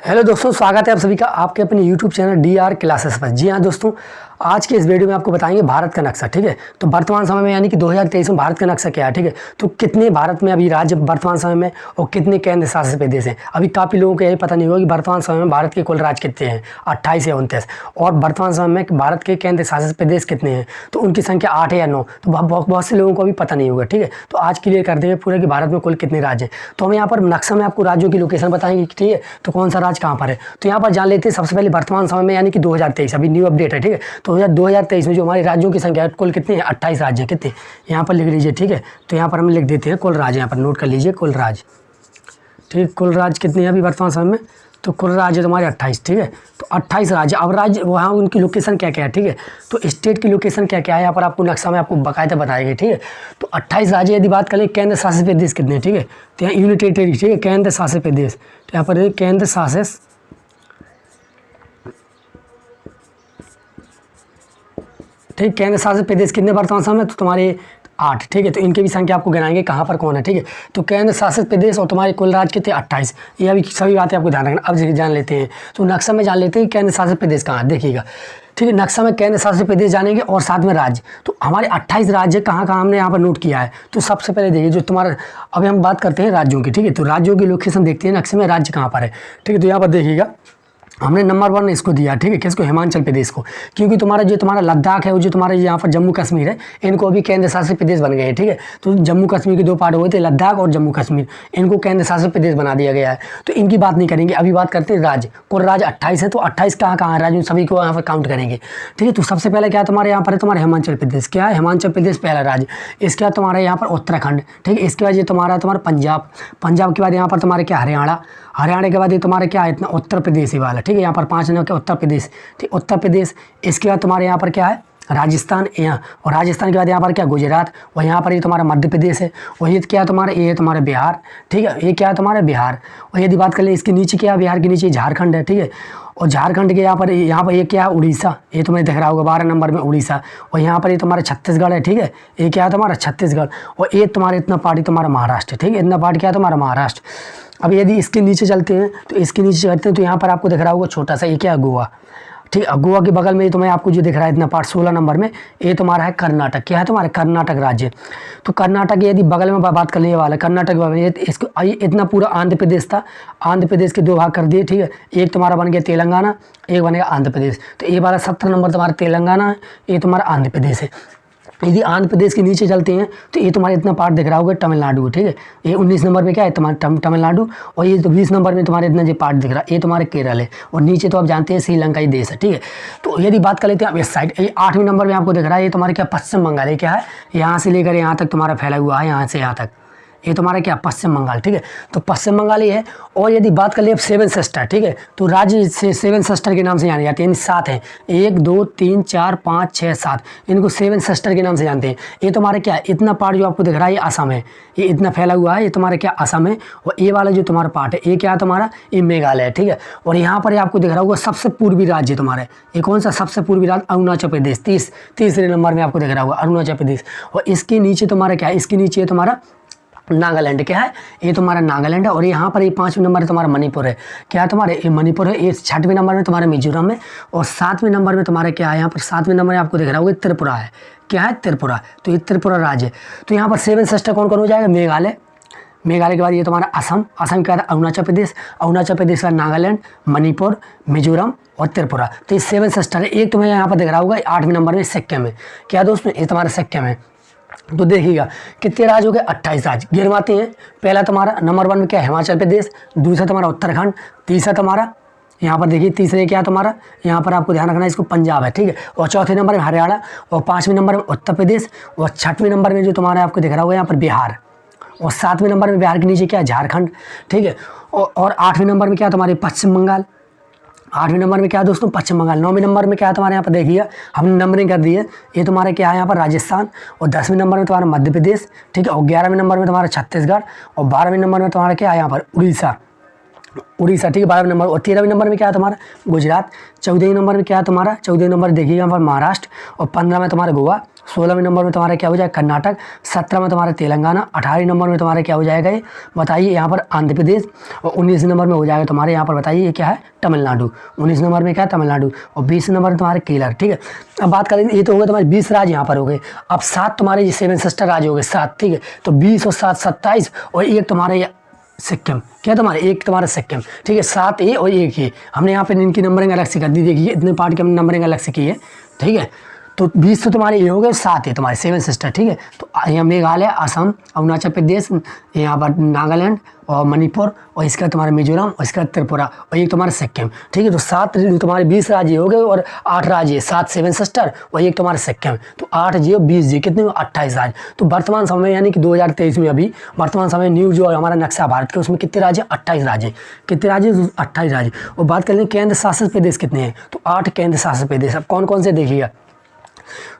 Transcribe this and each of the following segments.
Hello दोस्तों, स्वागत है आप सभी का आपके अपने यूट्यूब चैनल DR क्लासेस पर। जी हाँ दोस्तों, आज के इस वीडियो में आपको बताएंगे भारत का नक्शा। ठीक है, तो वर्तमान समय में यानी कि 2023 में भारत का नक्शा क्या है। ठीक है, तो कितने भारत में अभी राज्य वर्तमान समय में और कितने केंद्र शासित प्रदेश हैं। अभी काफ़ी लोगों को यही पता नहीं होगा कि वर्तमान समय में भारत के कुल राज्य कितने हैं, 28 या 29, और वर्तमान समय में भारत के केंद्र शासित प्रदेश कितने हैं, तो उनकी संख्या 8 या 9। तो बहुत से लोगों को अभी पता नहीं होगा। ठीक है, तो आज क्लियर कर देंगे पूरे कि भारत में कुल कितने राज्य हैं। तो हम यहाँ पर नक्शा में आपको राज्यों की लोकेशन बताएंगे। ठीक है, तो कौन सा राज्य कहाँ पर है, तो यहाँ पर जान लेते हैं सबसे पहले वर्तमान समय में यानी कि 2023, अभी न्यू अपडेट है। ठीक है, तो 2023 में जो हमारे राज्यों की संख्या है कुल कितने हैं, 28 राज्य हैं। कितने यहाँ पर लिख लीजिए। ठीक है, तो यहाँ पर हम लिख देते हैं कुल राज्य, यहाँ पर नोट कर लीजिए कुल राज्य। ठीक, कुल राज्य कितने हैं अभी वर्तमान समय में, तो कुल राज्य तुम्हारे 28। ठीक है, तो 28 राज्य। अब राज्य वहाँ उनकी लोकेशन क्या क्या है। ठीक है, तो स्टेट की लोकेशन क्या क्या है यहाँ पर आपको नक्शा में आपको बाकायदा बताएंगे। ठीक है, तो 28 राज्य यदि बात करें केंद्र शासित प्रदेश कितने हैं। ठीक है, तो यहाँ यूनियन टेरिटरी। ठीक है, केंद्र शासित प्रदेश, तो यहाँ पर केंद्र शासित, ठीक, केंद्र शासित प्रदेश कितने वर्तमान समय में, तो तुम्हारे 8। ठीक है, तो इनकी भी संख्या आपको गिनाएंगे कहाँ पर कौन है। ठीक है, तो केंद्र शासित प्रदेश और तुम्हारे कुल राज्य कितने 28। ये अभी सभी बातें आपको ध्यान रखना। अब जान लेते हैं, तो नक्शा में जान लेते हैं केंद्र शासित प्रदेश कहाँ है। देखिएगा, ठीक है, नक्शा में केंद्र शासित प्रदेश जानेंगे और साथ में राज्य। तो हमारे 28 राज्य कहाँ कहाँ हमने यहाँ पर नोट किया है। तो सबसे पहले देखिए जो तुम्हारा, अभी हम बात करते हैं राज्यों की। ठीक है, तो राज्यों की लोकेशन देखते हैं नक्शे में राज्य कहाँ पर है। ठीक है, तो यहाँ पर देखिएगा हमने नंबर 1 इसको दिया। ठीक है, किसको, हिमाचल प्रदेश को, क्योंकि तुम्हारा लद्दाख है और जो तुम्हारा यहाँ पर जम्मू कश्मीर है, इनको अभी केंद्र शासित प्रदेश बन गए हैं। ठीक है, तो जम्मू कश्मीर के 2 पार्ट हुए थे, लद्दाख और जम्मू कश्मीर, इनको केंद्र शासित प्रदेश बना दिया गया है। तो इनकी बात नहीं करेंगे, अभी बात करते हैं राज्य। कुल राज्य 28 है, तो 28 कहाँ कहाँ है राज्य, सभी को यहाँ पर काउंट करेंगे। ठीक है, तो सबसे पहले क्या तुम्हारे यहाँ पर है, तुम्हारा हिमाचल प्रदेश। क्या है, हिमाचल प्रदेश पहला राज्य। इसके बाद तुम्हारे यहाँ पर उत्तराखंड। ठीक है, इसके बाद ये तुम्हारा पंजाब। पंजाब के बाद यहाँ पर तुम्हारे क्या, हरियाणा। हरियाणा के बाद ये तुम्हारे क्या है, इतना उत्तर प्रदेश ही वाला। ठीक है, यहाँ पर 5 नंबर के उत्तर प्रदेश। ठीक, उत्तर प्रदेश। इसके बाद तुम्हारे यहाँ पर क्या है, राजस्थान। यहाँ, और राजस्थान के बाद यहाँ पर क्या, गुजरात। और यहाँ पर ये तुम्हारा मध्य प्रदेश है। और ये क्या तुम्हारा, ये है तुम्हारा बिहार। ठीक है, ये क्या है तुम्हारा बिहार। और यदि बात कर ले इसके नीचे क्या है, बिहार के नीचे झारखंड है। ठीक है, और झारखंड के यहाँ पर ये क्या है, उड़ीसा। ये तुम्हें दिख रहा होगा 12 नंबर में उड़ीसा। और यहाँ पर ये तुम्हारा छत्तीसगढ़ है। ठीक है, ये क्या है तुम्हारा छत्तीसगढ़। और ये तुम्हारा इतना पार्टी तुम्हारा महाराष्ट्र। ठीक है, इतना पार्टी क्या है तुम्हारा महाराष्ट्र। अब यदि इसके नीचे चलते हैं, तो इसके नीचे चलते हैं, तो यहाँ पर आपको दिख रहा होगा छोटा सा, ये क्या है, गोवा। ठीक है, गोवा के बगल में ये तुम्हें आपको जो दिख रहा है इतना पार्ट 16 नंबर में, ये तुम्हारा है कर्नाटक। क्या है तुम्हारा, कर्नाटक राज्य। तो कर्नाटक यदि बगल में बात कर ले वाला कर्नाटक बगल में, इसको इतना पूरा आंध्र प्रदेश था। आंध्र प्रदेश के 2 भाग कर दिए। ठीक है, एक तुम्हारा बन गया तेलंगाना, एक बन गया आंध्र प्रदेश। तो ये वाला 17 नंबर तुम्हारा तेलंगाना है, ये तुम्हारा आंध्र प्रदेश है। यदि आंध्र प्रदेश के नीचे चलते हैं, तो ये तुम्हारे इतना पार्ट दिख रहा होगा तमिलनाडु। ठीक है, ये 19 नंबर में क्या है तुम्हारा तमिलनाडु। और ये तो 20 नंबर में तुम्हारे इतना जो पार्ट दिख रहा है, ये तुम्हारे केरल है। और नीचे तो आप जानते हैं श्रीलंका ही देश है। ठीक है, तो यदि बात कर लेते हैं अब इस साइड, ये 8वें नंबर में आपको दिख रहा है, ये तुम्हारे क्या, पश्चिम बंगाल है। क्या है, यहाँ से लेकर यहाँ तक तुम्हारा फैला हुआ है, यहाँ से यहाँ तक, ये तुम्हारा क्या, पश्चिम बंगाल। ठीक है, तो पश्चिम बंगाल ही है। और यदि बात कर ले अब 7 सिस्टर। ठीक है, तो राज्य से 7 सिस्टर के नाम से जाने जाते हैं, यानी 7 हैं, 1 2 3 4 5 6 7, इनको 7 सिस्टर के नाम से जानते हैं। ये तुम्हारे क्या, इतना पार्ट जो आपको दिख रहा है ये असम है, ये इतना फैला हुआ है, ये तुम्हारे क्या, असम है। और ये वाला जो तुम्हारा पार्ट है, ये क्या है तुम्हारा, ये मेघालय है। ठीक है, और यहाँ पर आपको दिख रहा होगा सबसे पूर्वी राज्य तुम्हारे, ये कौन सा सबसे पूर्वी राज्य, अरुणाचल प्रदेश। तीसरे नंबर में आपको दिख रहा होगा अरुणाचल प्रदेश। और इसके नीचे तुम्हारा क्या है, इसके नीचे तुम्हारा नागालैंड। क्या है, ये तुम्हारा नागालैंड है। और यहाँ पर ये 5वें नंबर में तुम्हारा मणिपुर है। क्या है तुम्हारे, ये मणिपुर है। ये 6वें नंबर में तुम्हारा मिजोरम है। और 7वें नंबर में तुम्हारा क्या है, यहाँ पर 7वें नंबर में आपको दिख रहा होगा त्रिपुरा है। क्या है, त्रिपुरा। तो ये त्रिपुरा राज्य है। तो यहाँ पर 7 सिस्टर कौन कौन हो जाएगा, मेघालय। मेघालय के बाद ये तुम्हारा असम। असम के बाद अरुणाचल प्रदेश। अरुणाचल प्रदेश का नागालैंड, मणिपुर, मिजोरम और त्रिपुरा। तो ये 7 सिस्टर है। एक तुम्हें यहाँ पर दिख रहा होगा 8वें नंबर में सिक्किम है। क्या दोस्तों, ये तुम्हारा सिक्किम है। तो देखिएगा कितने राज्य हो गए, 28 राज्य। गिनवाते हैं। पहला तुम्हारा नंबर 1 में क्या, हिमाचल प्रदेश। दूसरा तुम्हारा उत्तराखंड। तीसरा तुम्हारा यहाँ पर देखिए, तीसरे क्या तुम्हारा, यहाँ पर आपको ध्यान रखना है, इसको पंजाब है। ठीक है, और चौथे नंबर में हरियाणा। और 5वें नंबर में उत्तर प्रदेश। और 6वें नंबर में जो तुम्हारा आपको दिख रहा होगा यहाँ पर बिहार। और 7वें नंबर में बिहार के नीचे क्या है, झारखंड। ठीक है, और 8वें नंबर में क्या तुम्हारे, पश्चिम बंगाल। 8वें नंबर में क्या है दोस्तों, पश्चिम बंगाल। 9वें नंबर में क्या है तुम्हारे यहाँ पर देखिए, हमने नंबरिंग कर दी है, ये तुम्हारे क्या है यहाँ पर राजस्थान। और 10वें नंबर में तुम्हारा मध्य प्रदेश। ठीक है, और 11वें नंबर में तुम्हारा छत्तीसगढ़। और 12वें नंबर में तुम्हारा क्या है यहाँ पर उड़ीसा। उड़ीसा, ठीक है 12वें नंबर। और 13वें नंबर में क्या है तुम्हारा गुजरात। 14वें नंबर में क्या है तुम्हारा, 14वें नंबर देखिए यहाँ पर महाराष्ट्र। और 15 में तुम्हारा गोवा। 16वें नंबर में तुम्हारा क्या हो जाएगा कर्नाटक। 17 में तुम्हारा तेलंगाना। 18वें नंबर में तुम्हारा क्या हो जाएगा ये बताइए यहाँ पर आंध्र प्रदेश। और 19 नंबर में हो जाएगा तुम्हारे यहाँ पर बताइए ये क्या है तमिलनाडु। 19 नंबर में क्या है तमिलनाडु। और 20 नंबर में तुम्हारे केरल, ठीक है। अब बात करें ये तो हो गए तुम्हारे 20 राज्य यहाँ पर हो गए। अब 7 तुम्हारे 7 सिस्टर राज्य हो गए 7, ठीक है। तो 20 और 7 27 और एक तुम्हारे सिक्किम, क्या तुम्हारे एक तुम्हारा सिक्किम, ठीक है। 7 ये और 1 ये हमने यहाँ पे इनकी नंबरिंग अलग से कर दी, देखिए इतने पार्ट की हमने नंबरिंग अलग से की है, ठीक है। तो 20 तो तुम्हारे ये हो गए, 7 है तुम्हारे 7 सिस्टर, ठीक है। तो यहाँ मेघालय, असम, अरुणाचल प्रदेश, यहाँ पर नागालैंड और मणिपुर, और इसका तुम्हारा मिजोरम, और इसका त्रिपुरा, और एक तुम्हारा सिक्किम, ठीक है। तो 7 तुम्हारे 20 राज्य हो गए और 8 राज्य, 7 7 सिस्टर और एक तुम्हारा सिक्किम। तो 8 जी और 20 जी कितने 28 राज्य। तो वर्तमान समय यानी कि 2023 में अभी वर्तमान समय न्यू जो हमारा नक्शा भारत के उसमें कितने राज्य 28 राज्य, कितने राज्य 28 राज्य। और बात कर लें केंद्र शासित प्रदेश कितने हैं, तो 8 केंद्र शासित प्रदेश। अब कौन कौन से देखिएगा,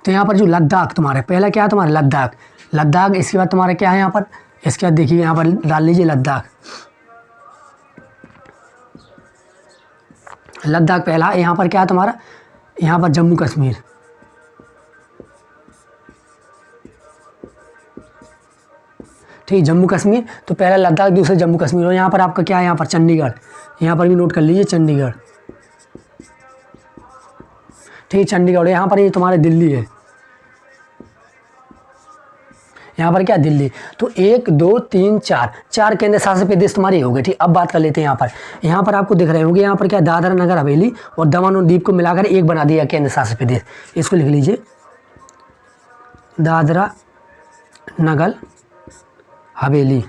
तो यहाँ पर जो लद्दाख तुम्हारे पहला क्या है तुम्हारा लद्दाख, लद्दाख। इसके बाद तुम्हारा क्या है यहाँ पर, इसके बाद देखिए यहाँ पर डाल लीजिए लद्दाख, लद्दाख पहला। यहाँ पर क्या है तुम्हारा, यहाँ पर जम्मू कश्मीर, ठीक है जम्मू कश्मीर। तो पहला लद्दाख, दूसरा जम्मू कश्मीर। और यहाँ पर आपका क्या है यहाँ पर चंडीगढ़, यहाँ पर भी नोट कर लीजिए चंडीगढ़, ठीक है चंडीगढ़। यहाँ पर ये तुम्हारे दिल्ली है, यहाँ पर क्या दिल्ली। तो 1 2 3 4 केंद्र शासित प्रदेश तुम्हारे हो गए, ठीक। अब बात कर लेते हैं यहाँ पर आपको दिख रहे होंगे यहाँ पर क्या दादरा नगर हवेली और दमन और दीव को मिलाकर एक बना दिया केंद्र शासित प्रदेश। इसको लिख लीजिए दादरा नगर हवेली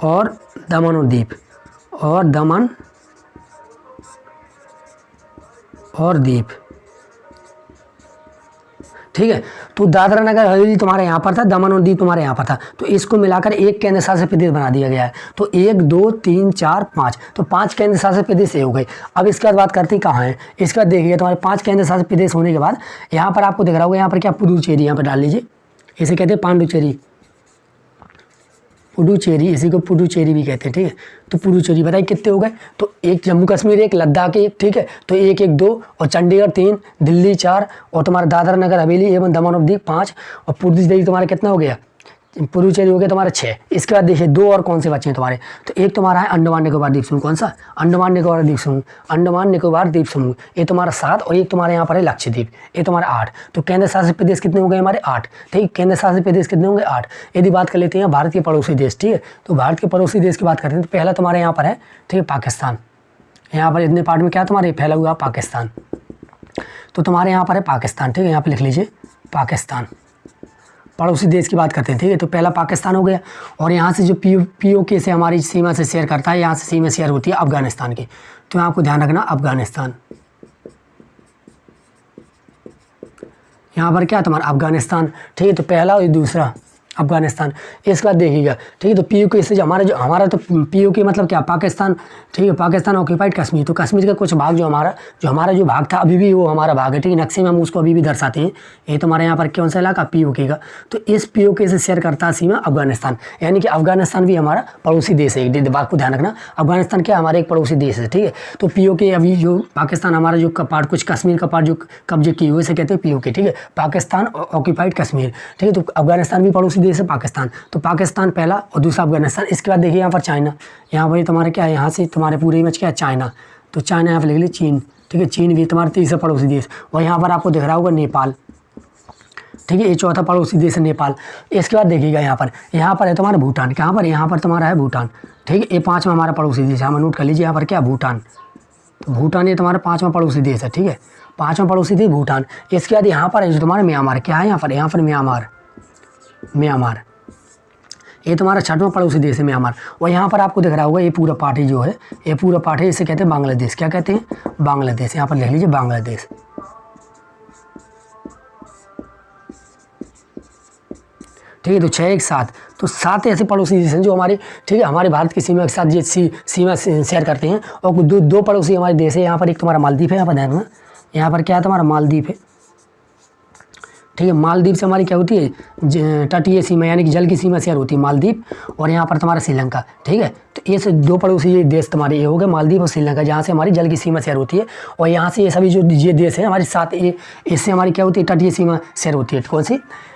और दमन और दीव, और दमन और दीव, ठीक है। तो दादरा नगर हवेली तुम्हारे यहाँ पर था, दमन और दीव तुम्हारे यहाँ पर था। तो इसको मिलाकर एक केंद्र शासित प्रदेश बना दिया गया है। तो 1 2 3 4 5, तो 5 केंद्र शासित प्रदेश ये हो गए। अब इसके बाद बात करते हैं कहाँ है। इसके बाद देखिए तुम्हारे 5 केंद्र शासित प्रदेश होने के बाद यहाँ पर आपको दिख रहा होगा यहाँ पर क्या पुडुचेरी, यहाँ पर डाल लीजिए, इसे कहते हैं पांडुचेरी, पुडुचेरी, इसी को पुडुचेरी भी कहते हैं, ठीक है। तो पुडुचेरी बताइए कितने हो गए, तो 1 जम्मू कश्मीर, 1 लद्दाख, 1, ठीक है। तो 1 1 2 और चंडीगढ़ 3, दिल्ली 4 और तुम्हारा दादरा नगर हवेली एवं दमन और दीव 5 और पुडुचेरी तुम्हारा कितना हो गया, पुडुचेरी हो गया तुम्हारा 6। इसके बाद देखिए 2 और कौन से बचे हैं तुम्हारे, तो एक तुम्हारा है अंडमान निकोबार द्वीप समूह, कौन सा अंडमान निकोबार द्वीप समूह, अंडमान निकोबार द्वीप समूह, ये तुम्हारा 7 और एक तुम्हारे यहाँ पर है लक्षद्वीप, ये तुम्हारा 8। तो केंद्र शासित प्रदेश कितने हो गए हमारे 8, ठीक। केंद्र शासित प्रदेश कितने होंगे 8। यदि बात कर लेते हैं भारत के पड़ोसी देश, ठीक है। तो भारत के पड़ोसी देश की बात करते हैं तो पहला तुम्हारे यहाँ पर है, ठीक है पाकिस्तान। यहाँ पर इतने पार्ट में क्या तुम्हारे फैला हुआ पाकिस्तान, तो तुम्हारे यहाँ पर है पाकिस्तान, ठीक है। यहाँ पर लिख लीजिए पाकिस्तान, पड़ोसी देश की बात करते हैं, ठीक है। तो पहला पाकिस्तान हो गया। और यहाँ से जो POK से हमारी सीमा से शेयर करता है, यहाँ से सीमा शेयर होती है अफगानिस्तान की, तो आपको ध्यान रखना अफगानिस्तान, यहाँ पर क्या तुम्हारा अफगानिस्तान, ठीक है। तो पहला और दूसरा अफगानिस्तान। इसके बाद देखिएगा, ठीक है। तो POK से जो हमारा तो POK मतलब क्या पाकिस्तान, ठीक है। पाकिस्तान ऑक्यूपाइड कश्मीर, तो कश्मीर का कुछ भाग जो हमारा जो भाग था अभी भी वो हमारा भाग है, ठीक है। नक्शे में हम उसको अभी भी दर्शाते हैं। ये तो हमारे यहाँ पर कौन सा इलाका POK का, तो इस POK से शेयर करता है सीमा अफगानिस्तान, यानी कि अफगानिस्तान भी हमारा पड़ोसी देश है। एक बात को ध्यान रखना, अफगानिस्तान क्या हमारा एक पड़ोसी देश है, ठीक है। तो POK अभी जो पाकिस्तान हमारा जो पार्ट कुछ कश्मीर का पार्ट जो कब्जे किए हुए से कहते हैं POK, ठीक है। पाकिस्तान ऑक्यूपाइड कश्मीर, ठीक है। तो अफगानिस्तान भी पड़ोसी देश है पाकिस्तान, तो पाकिस्तान पहला और दूसरा अफगानिस्तान। इसके बाद देखिए यहाँ पर चाइना, यहाँ पर तुम्हारे क्या है, यहाँ से तुम्हारे पूरे में क्या है चाइना, तो चाइना यहाँ पर लिख लीजिए चीन, ठीक है। चीन भी तुम्हारा तीसरा पड़ोसी देश। और यहाँ पर आपको दिख रहा होगा नेपाल, ठीक है। ये चौथा पड़ोसी देश है नेपाल। इसके बाद देखिएगा यहाँ पर है तुम्हारा भूटान, कहाँ पर यहाँ पर तुम्हारा है भूटान, ठीक है। ये 5वां हमारा पड़ोसी देश है, हम नोट कर लीजिए यहाँ पर क्या भूटान, तो भूटान ये तुम्हारा 5वां पड़ोसी देश है, ठीक है। 5वां पड़ोसी देश भूटान। इसके बाद यहाँ पर है जो तुम्हारा म्यांमार, क्या है यहाँ पर म्यांमार, ये तुम्हारा 6वां पड़ोसी देश है म्यांमार। और यहाँ पर आपको दिख रहा होगा ये पूरा पार्टी जो है, ये पूरा पार्टी इसे कहते हैं बांग्लादेश, क्या कहते हैं बांग्लादेश, यहाँ पर लिख लीजिए बांग्लादेश, ठीक है। तो 6 1 7, तो 7 ऐसे पड़ोसी देश हैं जो हमारे, ठीक है, हमारे भारत की सीमा के साथ ये सीमा शेयर करते हैं। और दो पड़ोसी हमारे देश है, यहाँ पर एक तुम्हारा मालदीव है, यहाँ पर ध्यान रखना, यहाँ पर क्या है तुम्हारा मालदीव है, ठीक है। मालदीव से हमारी क्या होती है, तटीय सीमा यानी कि जल की सीमा शेयर होती है मालदीव, और यहाँ पर तुम्हारा श्रीलंका, ठीक है। तो ये से दो पड़ोसी देश तुम्हारे ये हो गए मालदीव और श्रीलंका, जहाँ से हमारी जल की सीमा शेयर होती है। और यहाँ से ये सभी जो ये देश हैं हमारे साथ, ये इससे हमारी क्या होती है, तटीय सीमा शेयर होती है। कौन सी,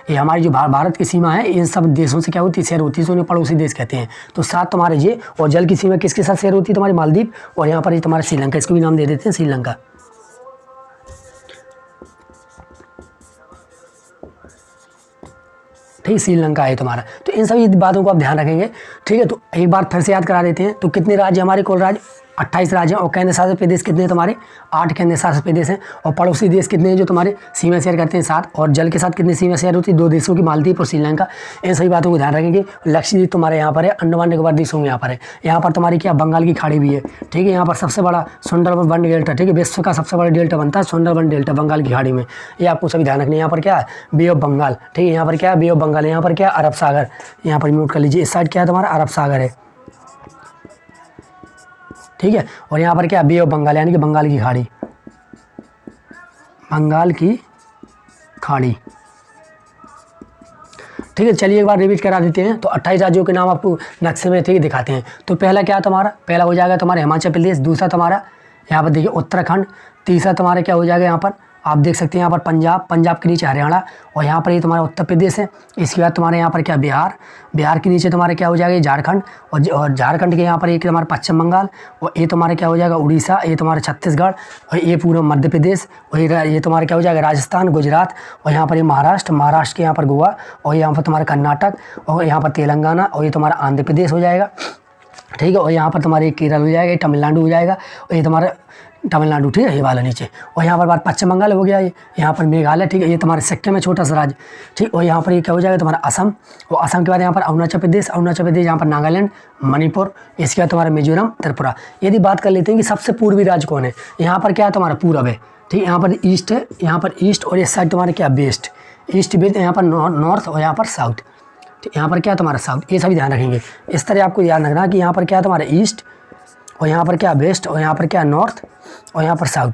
ये हमारी जो भारत की सीमा है इन सब देशों से क्या होती है, शेयर होती है, तो उन्हें पड़ोसी देश कहते हैं। तो साथ तुम्हारे ये, और जल की सीमा किसके साथ शेयर होती है, तुम्हारी मालदीव, और यहाँ पर ये तुम्हारा श्रीलंका, इसको भी नाम दे देते हैं श्रीलंका। ठीक, श्रीलंका है तुम्हारा। तो इन सभी बातों को आप ध्यान रखेंगे, ठीक है। तो एक बार फिर से याद करा देते हैं। तो कितने राज्य हमारे, कुल राज्य 28 राज्य हैं, और केंद्र शासित प्रदेश कितने हैं तुम्हारे, 8 केंद्र शासित प्रदेश हैं। और पड़ोसी देश कितने हैं जो तुम्हारे सीमा शेयर करते हैं, 7। और जल के साथ कितनी सीमा शेयर होती है, 2 देशों की, मालदीव और श्रीलंका। इन सभी बातों को ध्यान रखेंगे। लक्षद्वीप तुम्हारे यहाँ पर है, अंडमान निकोबार देशों में यहाँ पर है। यहाँ पर तुम्हारी क्या, बंगाल की खाड़ी भी है, ठीक है। यहाँ पर सबसे बड़ा सुंदरबन डेल्टा, ठीक है, विश्व का सबसे बड़ा डेल्टा बनता है सुंदरबन डेल्टा, बंगाल की खाड़ी में। ये आपको सभी ध्यान रखना है। यहाँ पर क्या है, बे ऑफ बंगाल, ठीक है। यहाँ पर क्या है, बे ऑफ बंगाल। यहाँ पर क्या, अरब सागर, यहाँ पर म्यूट कर लीजिए। इस साइड क्या है तुम्हारा, अरब सागर है, ठीक है। और यहाँ पर क्या, बे ऑफ बंगाल यानी कि बंगाल की खाड़ी, बंगाल की खाड़ी, ठीक है। चलिए एक बार रिपीट करा देते हैं। तो 28 राज्यों के नाम आपको नक्शे में, ठीक है, दिखाते हैं। तो पहला क्या तुम्हारा, पहला हो जाएगा तुम्हारा हिमाचल प्रदेश। दूसरा तुम्हारा यहाँ पर देखिए उत्तराखंड। तीसरा तुम्हारा क्या हो जाएगा, यहाँ पर आप देख सकते हैं यहाँ पर पंजाब, पंजाब के नीचे हरियाणा, और यहाँ पर ये तुम्हारा उत्तर प्रदेश है। इसके बाद तुम्हारे यहाँ पर क्या, बिहार, बिहार के नीचे तुम्हारे क्या हो जाएगा, झारखंड, और झारखंड के यहाँ पर एक तुम्हारा पश्चिम बंगाल, और ये तुम्हारे क्या हो जाएगा, उड़ीसा, ये तुम्हारा छत्तीसगढ़, और ये पूरा मध्य प्रदेश, और ये तुम्हारा क्या हो जाएगा, राजस्थान, गुजरात, और यहाँ पर ये महाराष्ट्र, महाराष्ट्र के यहाँ पर गोवा, और यहाँ पर तुम्हारा कर्नाटक, और यहाँ पर तेलंगाना, और ये तुम्हारा आंध्र प्रदेश हो जाएगा, ठीक है। और यहाँ पर तुम्हारे केरल हो जाएगा, तमिलनाडु हो जाएगा, और ये तुम्हारा तमिलनाडु, ठीक है, ये वाला नीचे। और यहाँ पर बात पश्चिम बंगाल हो गया, ये यहाँ पर मेघालय, ठीक है, ये तुम्हारे सिक्किम में छोटा सा राज्य, ठीक। और यहाँ पर ये क्या हो जाएगा तुम्हारा असम, और असम के बाद यहाँ पर अरुणाचल प्रदेश, अरुणाचल प्रदेश, यहाँ पर नागालैंड, मणिपुर, इसके बाद तुम्हारा मिजोरम, त्रिपुरा। यदि बात कर लेते हैं कि सबसे पूर्वी राज्य कौन है, यहाँ पर क्या है तुम्हारा पूरब है, ठीक है। यहाँ पर ईस्ट है, यहाँ पर ईस्ट, और इस साइड तुम्हारे क्या, वेस्ट, ईस्ट वेस्ट, यहाँ पर नॉर्थ, और यहाँ पर साउथ, ठीक। यहाँ पर क्या तुम्हारा साउथ, ये सभी ध्यान रखेंगे। इस तरह आपको ध्यान रखना कि यहाँ पर क्या तुम्हारा ईस्ट, और यहाँ पर क्या वेस्ट, और यहाँ पर क्या नॉर्थ, और यहाँ पर साउथ।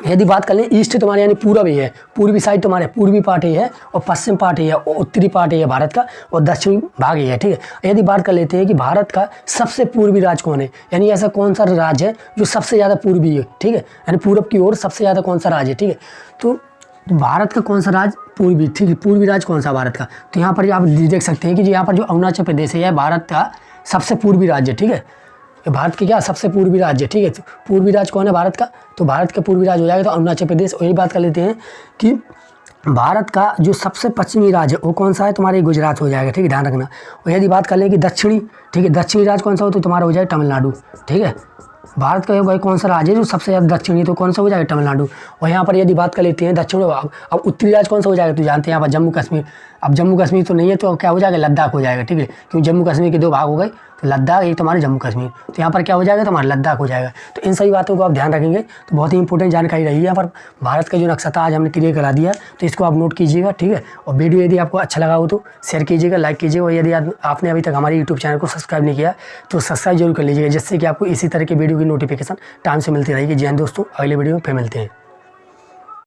यदि बात कर लें ईस्ट तुम्हारे यानी पूरब ही है, पूर्वी साइड तुम्हारे पूर्वी पार्ट ही है, और पश्चिम पार्ट ही है, और उत्तरी पार्ट ही है भारत का, और दक्षिणी भाग ही है, ठीक है। यदि बात कर लेते हैं कि भारत का सबसे पूर्वी राज्य कौन है, यानी ऐसा कौन सा राज्य है जो सबसे ज़्यादा पूर्वी है, ठीक है, यानी पूरब की ओर सबसे ज़्यादा कौन सा राज्य है, ठीक है। तो भारत का कौन सा राज्य पूर्वी, ठीक है, पूर्वी राज्य कौन सा भारत का, तो यहाँ पर आप देख सकते हैं कि यहाँ पर जो अरुणाचल प्रदेश है यह भारत का सबसे पूर्वी राज्य, ठीक है। भारत के क्या सबसे पूर्वी राज्य, ठीक है। तो पूर्वी राज्य कौन है भारत का, तो भारत का पूर्वी राज्य हो जाएगा तो अरुणाचल प्रदेश। और यही बात कर लेते हैं कि भारत का जो सबसे पश्चिमी राज्य वो कौन सा है, तुम्हारे गुजरात हो जाएगा, ठीक है, ध्यान रखना। और यदि बात कर लें कि दक्षिणी, ठीक है, दक्षिणी राज्य कौन सा हो तो तुम्हारा हो जाएगा तमिलनाडु, ठीक है। भारत का भाई कौन सा राज्य है जो सबसे ज़्यादा दक्षिणी, तो कौन सा हो जाएगा तमिलनाडु। और यहाँ पर यदि बात कर लेते हैं दक्षिण, अब उत्तरी राज्य कौन सा हो जाएगा तो जानते हैं यहाँ पर जम्मू कश्मीर। अब जम्मू कश्मीर तो नहीं है तो क्या हो जाएगा, लद्दाख हो जाएगा, ठीक है, क्योंकि जम्मू कश्मीर के 2 भाग हो गए, तो लद्दाख एक तुम्हारे जम्मू कश्मीर, तो यहाँ पर क्या हो जाएगा तुम्हारा लद्दाख हो जाएगा। तो इन सभी बातों को आप ध्यान रखेंगे तो बहुत ही इंपॉर्टेंट जानकारी रही है। यहाँ पर भारत का जो नक्शा था आज हमने क्लियर करा दिया, तो इसको आप नोट कीजिएगा, ठीक है। और वीडियो यदि आपको अच्छा लगा हो तो शेयर कीजिएगा, लाइक कीजिएगा, और यदि आपने अभी तक हमारे यूट्यूब चैनल को सब्सक्राइब नहीं किया तो सब्सक्राइब जरूर कर लीजिएगा, जिससे कि आपको इसी तरह की वीडियो की नोटिफिकेशन टाइम से मिलती रहेगी। जय हिंद दोस्तों, अगले वीडियो में फिर मिलते हैं।